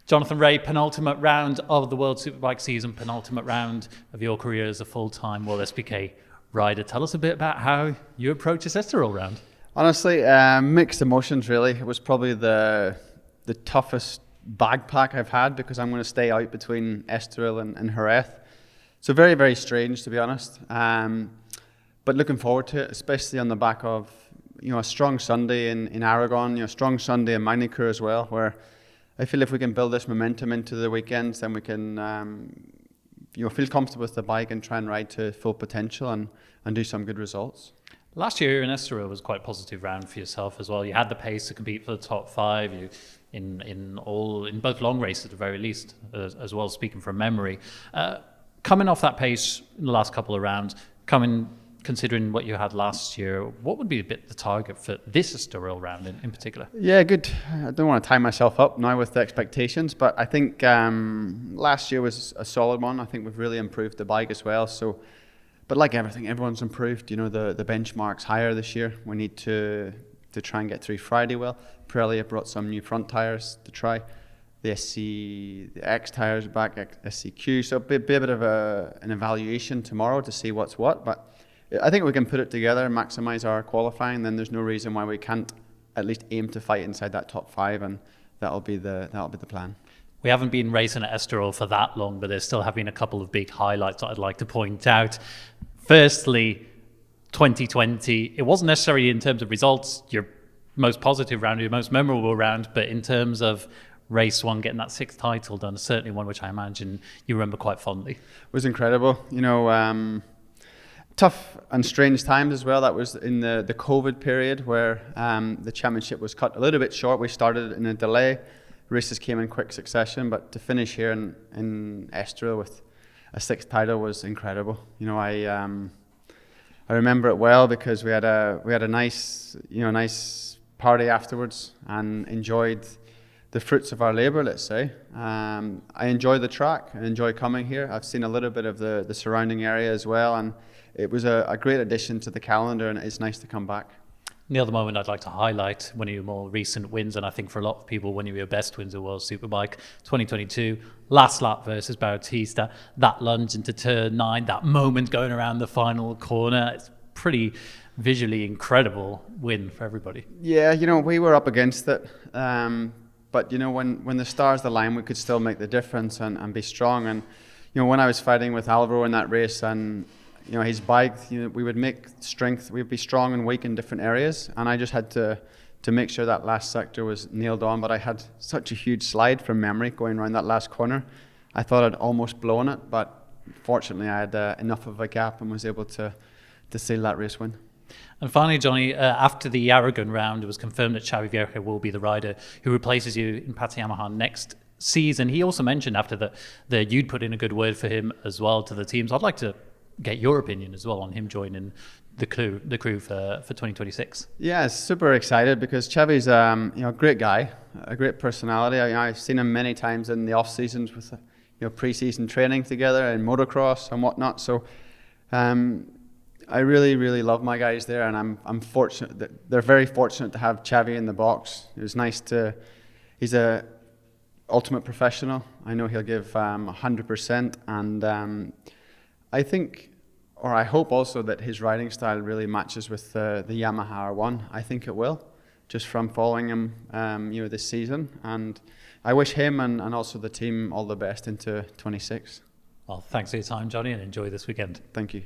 Jonathan Ray, penultimate round of the World Superbike season, penultimate round of your career as a full-time WorldSBK rider. Tell us a bit about how you approach this Estoril round. Honestly, mixed emotions really. It was probably the toughest backpack I've had because I'm going to stay out between Estoril and Jerez. So very, very strange to be honest. But looking forward to it, especially on the back of a strong Sunday in Aragon, strong Sunday in Magny-Cours as well, where I feel if we can build this momentum into the weekends, then we can feel comfortable with the bike and try and ride to full potential and do some good results. Last year in Estoril was quite a positive round for yourself as well. You had the pace to compete for the top five. You in both long races at the very least, as well, speaking from memory. Coming off that pace in the last couple of rounds, considering what you had last year, what would be a bit the target for this Estoril round in particular? Yeah, good. I don't want to tie myself up now with the expectations, but I think last year was a solid one. I think we've really improved the bike as well. So, but like everything, everyone's improved. The benchmark's higher this year. We need to try and get through Friday well. Pirelli brought some new front tires to try. The X tires back, SCQ. So a bit of an evaluation tomorrow to see what's what. But I think we can put it together and maximise our qualifying. Then there's no reason why we can't at least aim to fight inside that top five, and that'll be the plan. We haven't been racing at Estoril for that long, but there still have been a couple of big highlights that I'd like to point out. Firstly, 2020. It wasn't necessarily in terms of results your most positive round, your most memorable round, but in terms of race one, getting that sixth title done, certainly one which I imagine you remember quite fondly. It was incredible. Tough and strange times as well. That was in the COVID period where the championship was cut a little bit short. We started in a delay. Races came in quick succession, but to finish here in Estoril with a sixth title was incredible. I remember it well because we had a nice party afterwards and enjoyed the fruits of our labour, let's say. I enjoy the track. I enjoy coming here. I've seen a little bit of the surrounding area as well, and it was a great addition to the calendar, and it's nice to come back. The other moment I'd like to highlight, one of your more recent wins, and I think for a lot of people, one of your best wins at World Superbike, 2022, last lap versus Bautista, that lunge into turn 9, that moment going around the final corner. It's pretty visually incredible win for everybody. Yeah, we were up against it. But when the stars align, we could still make the difference and be strong. And when I was fighting with Alvaro in that race, and his bike, we would make strength. We'd be strong and weak in different areas, and I just had to make sure that last sector was nailed on. But I had such a huge slide from memory going around that last corner. I thought I'd almost blown it, but fortunately I had enough of a gap and was able to seal that race win. And finally, Johnny, after the Aragon round, it was confirmed that Xavi Vierge will be the rider who replaces you in Pata Yamaha next season. He also mentioned after that you'd put in a good word for him as well to the team. So I'd like to get your opinion as well on him joining the crew for 2026. Yeah, super excited because Xavi's a great guy, a great personality. I've seen him many times in the off seasons with pre-season training together and motocross and whatnot. So I really, really love my guys there, and I'm fortunate that they're very fortunate to have Xavi in the box. It was nice he's a ultimate professional. I know he'll give 100%, and I think, or I hope also that his riding style really matches with the Yamaha R1. I think it will, just from following him, this season. And I wish him and also the team all the best into 26. Well, thanks for your time, Johnny, and enjoy this weekend. Thank you.